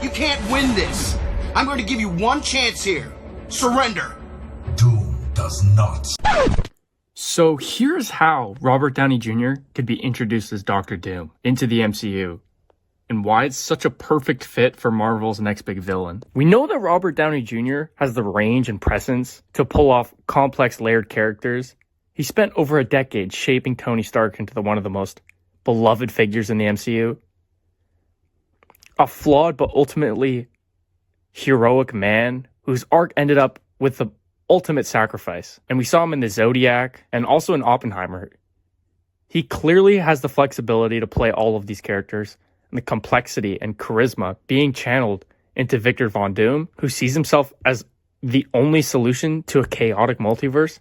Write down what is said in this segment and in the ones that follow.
You can't win this. I'm going to give you one chance here. Surrender. Doom does not. So here's how Robert Downey Jr. could be introduced as Doctor Doom into the MCU, and why it's such a perfect fit for Marvel's next big villain. We know that Robert Downey Jr. has the range and presence to pull off complex layered characters. He spent over a decade shaping Tony Stark into one of the most beloved figures in the MCU. A flawed but ultimately heroic man whose arc ended up with the ultimate sacrifice. And we saw him in the Zodiac and also in Oppenheimer. He clearly has the flexibility to play all of these characters, and the complexity and charisma being channeled into Victor Von Doom, who sees himself as the only solution to a chaotic multiverse.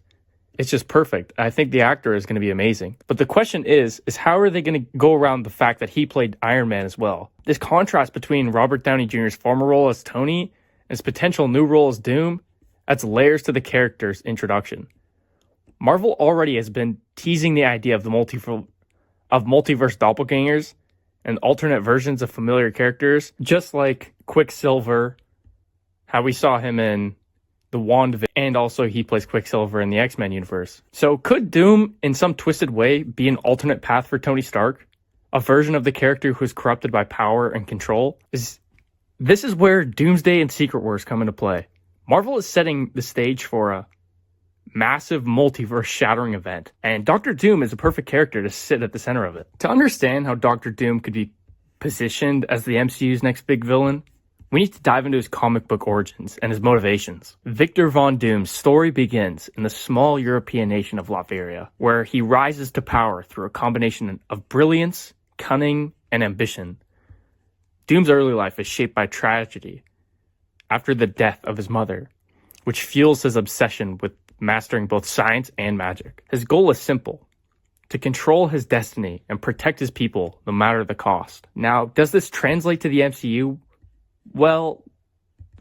It's just perfect. I think the actor is going to be amazing. But the question is how are they going to go around the fact that he played Iron Man as well? This contrast between Robert Downey Jr.'s former role as Tony and his potential new role as Doom adds layers to the character's introduction. Marvel already has been teasing the idea of the multiverse doppelgangers and alternate versions of familiar characters, just like Quicksilver, how we saw him in the WandaVision, and also he plays Quicksilver in the X-Men universe. So could Doom, in some twisted way, be an alternate path for Tony Stark? A version of the character who's corrupted by power and control? This is where Doomsday and Secretwars come into play. Marvel is setting the stage for a massive multiverse-shattering event, and Doctor Doom is a perfect character to sit at the center of it. To understand how Doctor Doom could be positioned as the MCU's next big villain, we need to dive into his comic book origins and his motivations. Victor Von Doom's story begins in the small European nation of Latveria, where he rises to power through a combination of brilliance, cunning, and ambition. Doom's early life is shaped by tragedy after the death of his mother, which fuels his obsession with mastering both science and magic. His goal is simple: to control his destiny and protect his people no matter the cost. Now, does this translate to the MCU? Well,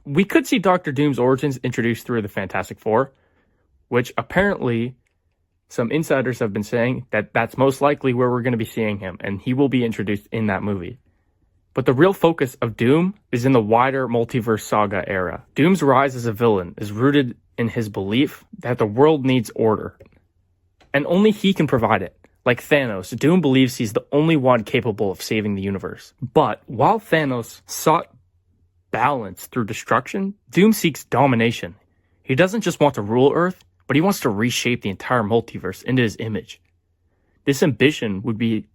we could see Doctor Doom's origins introduced through the Fantastic Four, which apparently some insiders have been saying that that's most likely where we're going to be seeing him, and he will be introduced in that movie. But the real focus of Doom is in the wider multiverse saga era. Doom's rise as a villain is rooted in his belief that the world needs order, and only he can provide it. Like Thanos, Doom believes he's the only one capable of saving the universe. But while Thanos sought balance through destruction, Doom seeks domination. He doesn't just want to rule Earth, but he wants to reshape the entire multiverse into his image. This ambition would be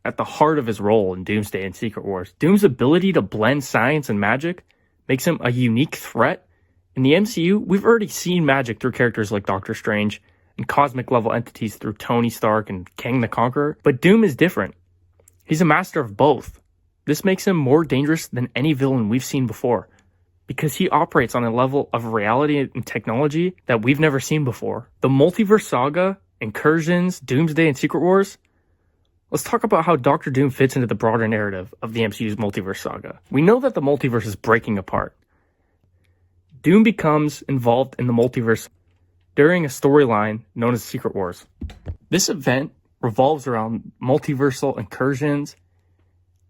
at the heart of his role in Doomsday and Secretwars. Doom's ability to blend science and magic makes him a unique threat. In the MCU, we've already seen magic through characters like Doctor Strange and cosmic level entities through Tony Stark and Kang the Conqueror, but Doom is different. He's a master of both. This makes him more dangerous than any villain we've seen before, because he operates on a level of reality and technology that we've never seen before. The multiverse saga, Incursions, Doomsday, and Secretwars. Let's talk about how Doctor Doom fits into the broader narrative of the MCU's multiverse saga. We know that the multiverse is breaking apart. Doom becomes involved in the multiverse during a storyline known as Secretwars. This event revolves around multiversal incursions,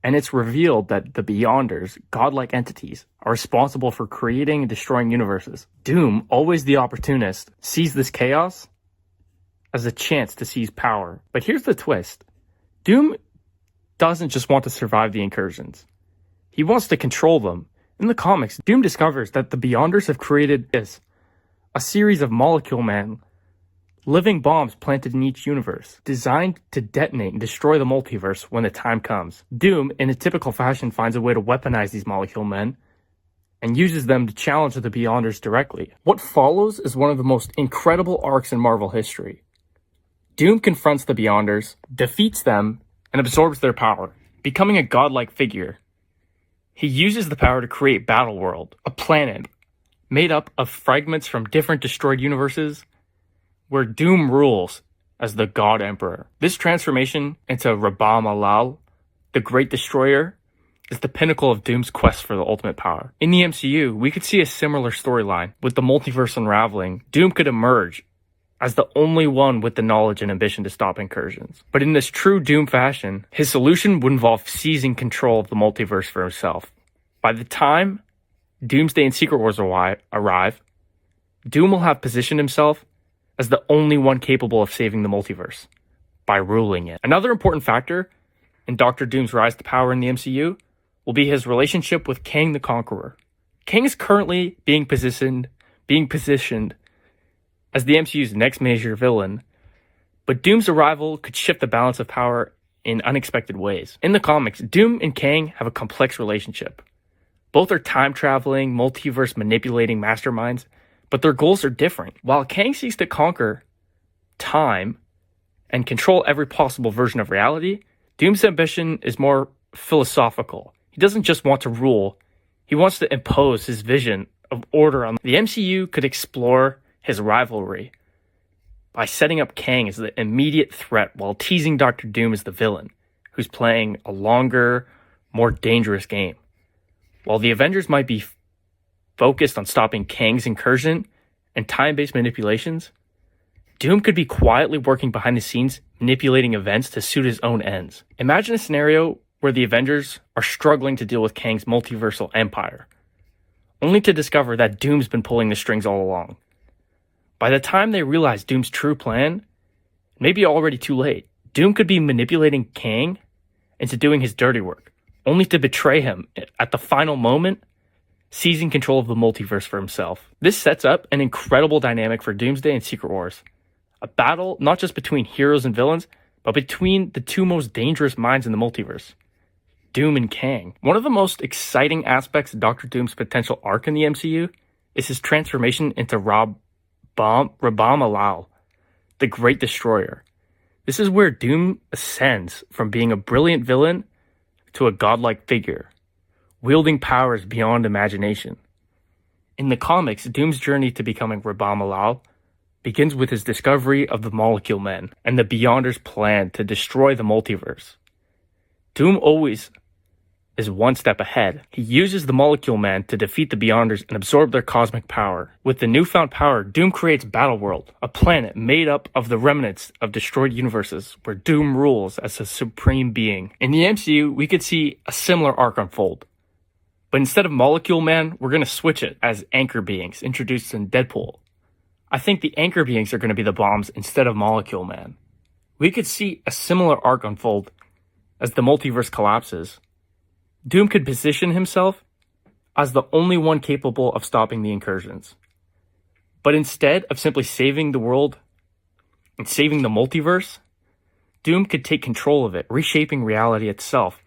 and it's revealed that the Beyonders, godlike entities, are responsible for creating and destroying universes. Doom, always the opportunist, sees this chaos as a chance to seize power. But here's the twist. Doom doesn't just want to survive the incursions. He wants to control them. In the comics, Doom discovers that the Beyonders have created a series of Molecule Man, living bombs planted in each universe, designed to detonate and destroy the multiverse when the time comes. Doom, in a typical fashion, finds a way to weaponize these Molecule Men and uses them to challenge the Beyonders directly. What follows is one of the most incredible arcs in Marvel history. Doom confronts the Beyonders, defeats them, and absorbs their power, becoming a godlike figure. He uses the power to create Battleworld, a planet made up of fragments from different destroyed universes, where Doom rules as the God-Emperor. This transformation into Rabam Alal, the Great Destroyer, is the pinnacle of Doom's quest for the ultimate power. In the MCU, we could see a similar storyline. With the multiverse unraveling, Doom could emerge as the only one with the knowledge and ambition to stop incursions. But in this true Doom fashion, his solution would involve seizing control of the multiverse for himself. By the time Doomsday and Secret Wars arrive, Doom will have positioned himself as the only one capable of saving the multiverse by ruling it. Another important factor in Doctor Doom's rise to power in the MCU will be his relationship with Kang the Conqueror. Kang is currently being positioned as the MCU's next major villain, but Doom's arrival could shift the balance of power in unexpected ways. In the comics, Doom and Kang have a complex relationship. Both are time-traveling, multiverse manipulating masterminds, but their goals are different. While Kang seeks to conquer time and control every possible version of reality, Doom's ambition is more philosophical. He doesn't just want to rule, he wants to impose his vision of order on the MCU. Could explore his rivalry by setting up Kang as the immediate threat while teasing Doctor Doom as the villain, who's playing a longer, more dangerous game. While the Avengers might be focused on stopping Kang's incursion and time-based manipulations, Doom could be quietly working behind the scenes, manipulating events to suit his own ends. Imagine a scenario where the Avengers are struggling to deal with Kang's multiversal empire, only to discover that Doom's been pulling the strings all along. By the time they realize Doom's true plan, it may be already too late. Doom could be manipulating Kang into doing his dirty work, only to betray him at the final moment, seizing control of the multiverse for himself. This sets up an incredible dynamic for Doomsday and Secret Wars. A battle not just between heroes and villains, but between the two most dangerous minds in the multiverse, Doom and Kang. One of the most exciting aspects of Doctor Doom's potential arc in the MCU is his transformation into Rabam Alal, the Great Destroyer. This is where Doom ascends from being a brilliant villain to a godlike figure, wielding powers beyond imagination. In the comics, Doom's journey to becoming Rabam Alal begins with his discovery of the Molecule Men and the Beyonders' plan to destroy the multiverse. Doom always is one step ahead. He uses the Molecule Men to defeat the Beyonders and absorb their cosmic power. With the newfound power, Doom creates Battleworld, a planet made up of the remnants of destroyed universes, where Doom rules as a supreme being. In the MCU, we could see a similar arc unfold. But instead of Molecule Man, we're going to switch it as Anchor Beings, introduced in Deadpool. I think the Anchor Beings are going to be the bombs instead of Molecule Man. We could see a similar arc unfold as the multiverse collapses. Doom could position himself as the only one capable of stopping the incursions. But instead of simply saving the world and saving the multiverse, Doom could take control of it, reshaping reality itself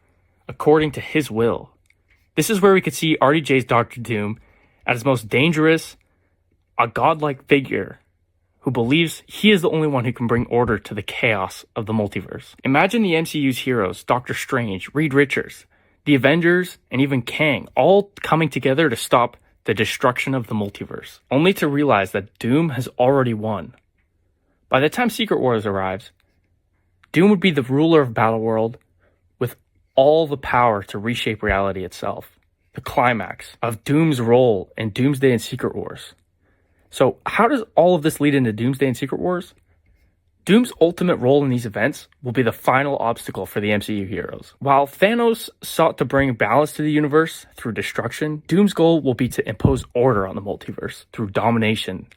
according to his will. This is where we could see RDJ's Doctor Doom at his most dangerous, a godlike figure who believes he is the only one who can bring order to the chaos of the multiverse. Imagine the MCU's heroes, Doctor Strange, Reed Richards, the Avengers, and even Kang, all coming together to stop the destruction of the multiverse, only to realize that Doom has already won. By the time Secret Wars arrives, Doom would be the ruler of Battleworld with all the power to reshape reality itself. The climax of Doom's role in Doomsday and Secret Wars. So how does all of this lead into Doomsday and Secret Wars? Doom's ultimate role in these events will be the final obstacle for the MCU heroes. While Thanos sought to bring balance to the universe through destruction, Doom's goal will be to impose order on the multiverse through domination.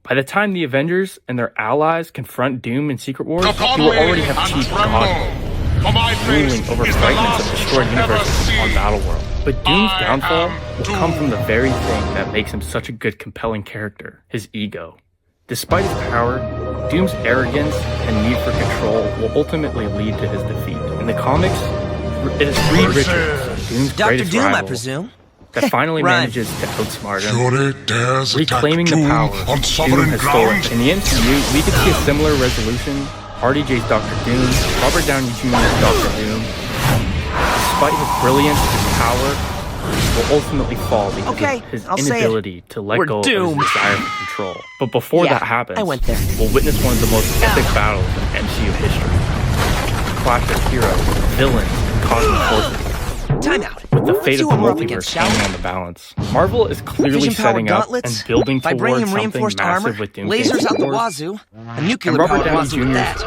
By the time the Avengers and their allies confront Doom in Secret Wars, he will already have achieved God, ruling over fragments of destroyed universes on Battleworld. But Doom's downfall will come from the very thing that makes him such a good, compelling character, his ego. Despite his power, Doom's arrogance and need for control will ultimately lead to his defeat. In the comics, it is Reed Richards, Doom's greatest Doom, rival, I presume, that finally manages to outsmart him, reclaiming the power Doom has stolen. In the MCU, we could see a similar resolution. RDJ's Dr. Doom, Robert Downey Jr.'s Dr. Doom, despite his brilliance, his power will ultimately fall because of his inability to let go of his desire for control. But before that happens, we'll witness one of the most epic battles in MCU history. A clash of heroes, villains, and cosmic forces. Time out. With the fate of the multiverse hanging on the balance. Marvel is clearly setting up and building towards something massive with Doomsday lasers out the wazoo, a nuclear powered wazoo with that.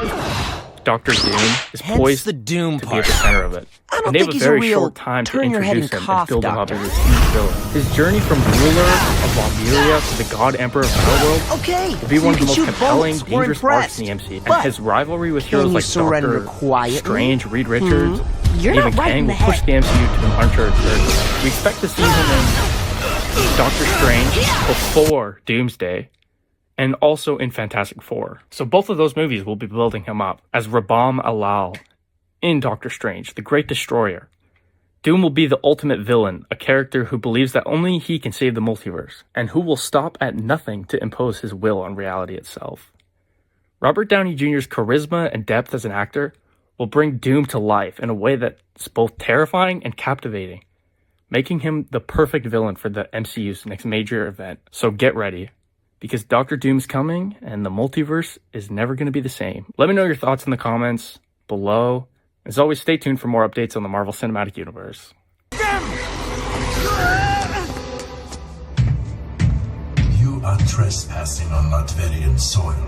Dr. Doom is Hence poised the Doom to be at part. the center of it. I don't And they have think a he's a very real short time to turn your head introduce and him cough and build him up doctor. as this huge villain. His journey from ruler of Latveria to the God-Emperor of Battleworld Okay, will be so one you of the can most shoot compelling, bullets. We're dangerous arcs impressed. in the MCU. And But his rivalry with can heroes you like surrender Doctor quietly? Strange, Reed Richards, You're and not even right Kang in the will push head. the MCU to an uncharted territory. We expect to see him in Doctor Strange before Doomsday, and also in Fantastic Four. So both of those movies will be building him up as Rabam Alal in Doctor Strange, the Great Destroyer. Doom will be the ultimate villain, a character who believes that only he can save the multiverse, and who will stop at nothing to impose his will on reality itself. Robert Downey Jr.'s charisma and depth as an actor will bring Doom to life in a way that's both terrifying and captivating, making him the perfect villain for the MCU's next major event. So get ready, because Doctor Doom's coming, and the multiverse is never going to be the same. Let me know your thoughts in the comments below. As always, stay tuned for more updates on the Marvel Cinematic Universe. You are trespassing on Latverian soil.